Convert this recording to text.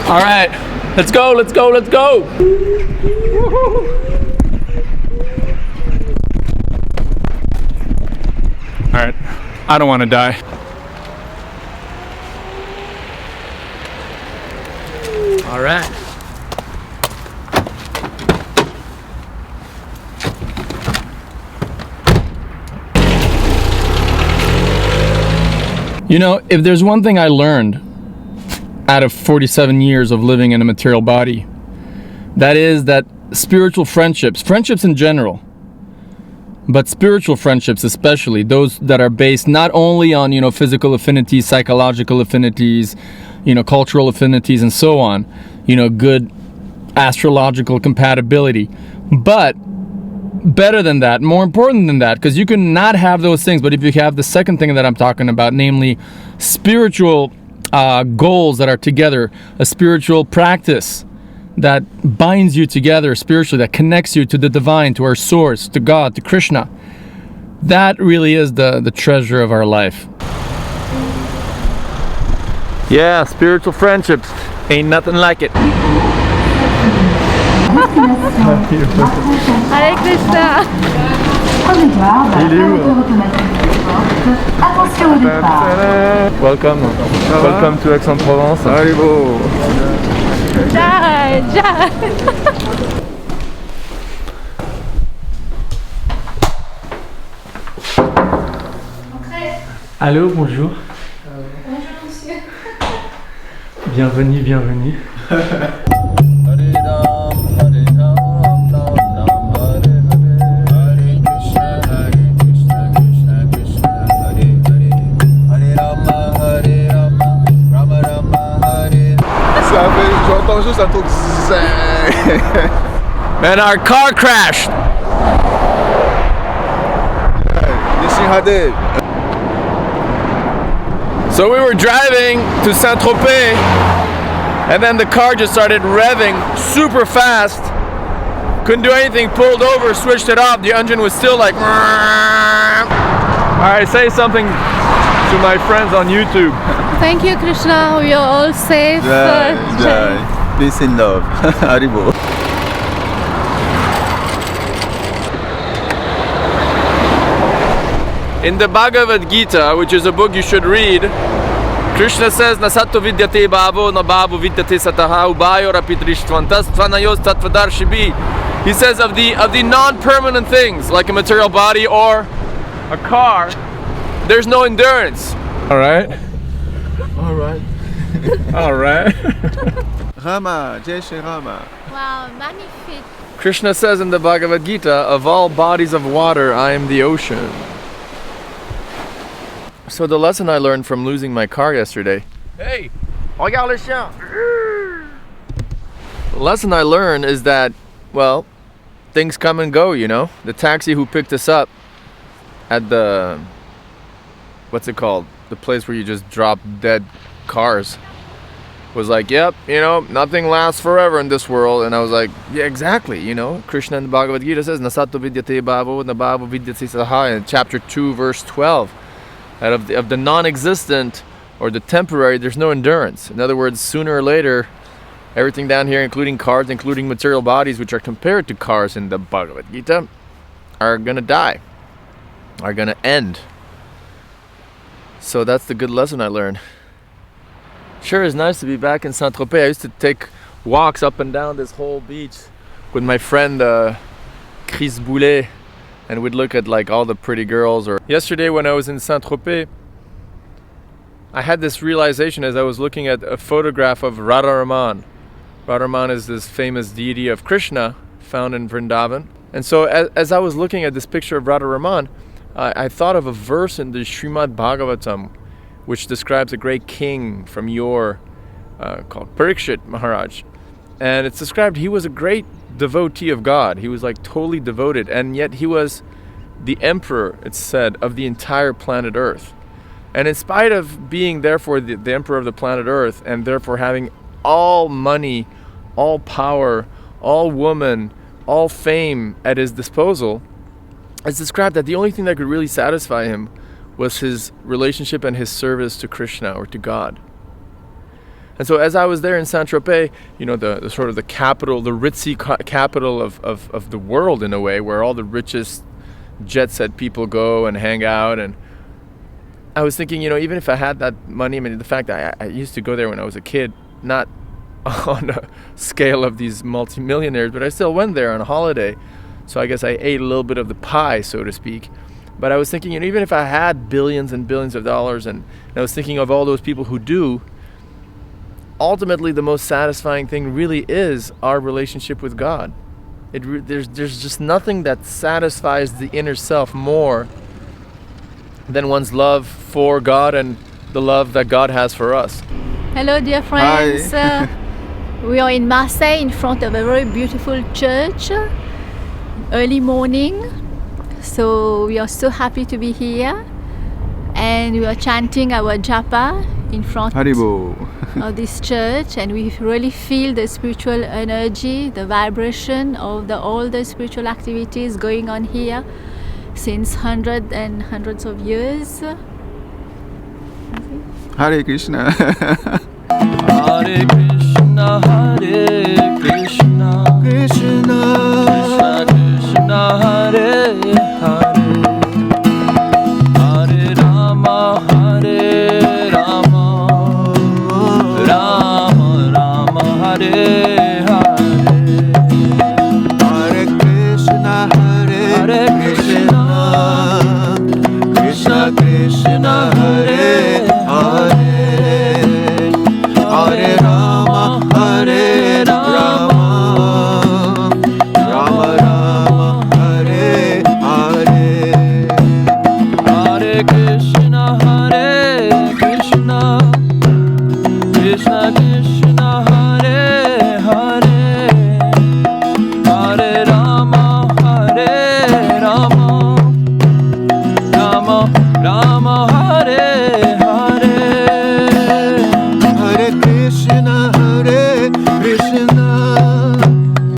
All right, let's go, let's go, let's go. All right, I don't want to die. All right. You know, if there's one thing I learned out of 47 years of living in a material body, that is that spiritual friendships in general, but spiritual friendships especially, those that are based not only on, you know, physical affinities, psychological affinities, you know, cultural affinities and so on, you know, good astrological compatibility, but better than that, more important than that, because you can not have those things, but if you have the second thing that I'm talking about, namely spiritual goals that are together, a spiritual practice that binds you together spiritually, that connects you to the divine, to our source, to God, to Krishna, that really is the treasure of our life. Yeah, spiritual friendships, ain't nothing like it. Hare Krishna. Welcome to Aix-en-Provence. Jai, Jai. Allô, bonjour. Bonjour monsieur. Bienvenue, bienvenue. Man, our car crashed. So we were driving to Saint-Tropez, and then the car just started revving super fast. Couldn't do anything, pulled over, switched it off. The engine was still like... Alright, say something to my friends on YouTube. Thank you, Krishna. We are all safe. Jai. Peace and love. Haribo. In the Bhagavad-Gita, which is a book you should read, Krishna says, Nasato vidyate bhavo, na bhavo vidyate sataha, ubayo rapidrishtvantas, tvanayos tatvadarshibi. He says of the non-permanent things, like a material body or a car, there's no endurance. Alright? Alright. Alright. Rama, Jai Shri Rama. Wow, magnifique. Krishna says in the Bhagavad-Gita, of all bodies of water, I am the ocean. So the lesson I learned from losing my car yesterday. Hey, regarde le chien. The lesson I learned is that, well, things come and go, you know. The taxi who picked us up at the, what's it called? The place where you just drop dead cars. Was like, yep, you know, nothing lasts forever in this world. And I was like, yeah, exactly, you know. Krishna in the Bhagavad-Gita says, Nasato vidyate bhavo, na bhavo vidyate saha, in chapter 2, verse 12. That of the non-existent or the temporary, there's no endurance. In other words, sooner or later, everything down here, including cars, including material bodies, which are compared to cars in the Bhagavad-Gita, are gonna die, are gonna end. So that's the good lesson I learned. Sure, it's nice to be back in Saint-Tropez. I used to take walks up and down this whole beach with my friend Chris Boulet, and we'd look at like all the pretty girls. Or yesterday when I was in Saint-Tropez, I had this realization as I was looking at a photograph of Radharaman. Radharaman is this famous deity of Krishna found in Vrindavan. And so as I was looking at this picture of Radharaman, I thought of a verse in the Srimad Bhagavatam, which describes a great king from yore called Parikshit Maharaj. And it's described he was a great devotee of God. He was like totally devoted, and yet he was the emperor, it's said, of the entire planet Earth. And in spite of being therefore the emperor of the planet Earth, and therefore having all money, all power, all woman, all fame at his disposal, it's described that the only thing that could really satisfy him was his relationship and his service to Krishna or to God. And so as I was there in Saint-Tropez, you know, the sort of the capital, the ritzy capital of the world in a way, where all the richest jet set people go and hang out. And I was thinking, you know, even if I had that money, I mean, the fact that I used to go there when I was a kid, not on a scale of these multimillionaires, but I still went there on a holiday. So I guess I ate a little bit of the pie, so to speak. But I was thinking, you know, even if I had billions and billions of dollars, and I was thinking of all those people who do, ultimately the most satisfying thing really is our relationship with God. There's just nothing that satisfies the inner self more than one's love for God and the love that God has for us. Hello, dear friends. We are in Marseille in front of a very beautiful church. Early morning. So we are so happy to be here. And we are chanting our japa in front of this church, and we really feel the spiritual energy, the vibration of all the spiritual activities going on here since hundreds and hundreds of years. Hare Krishna.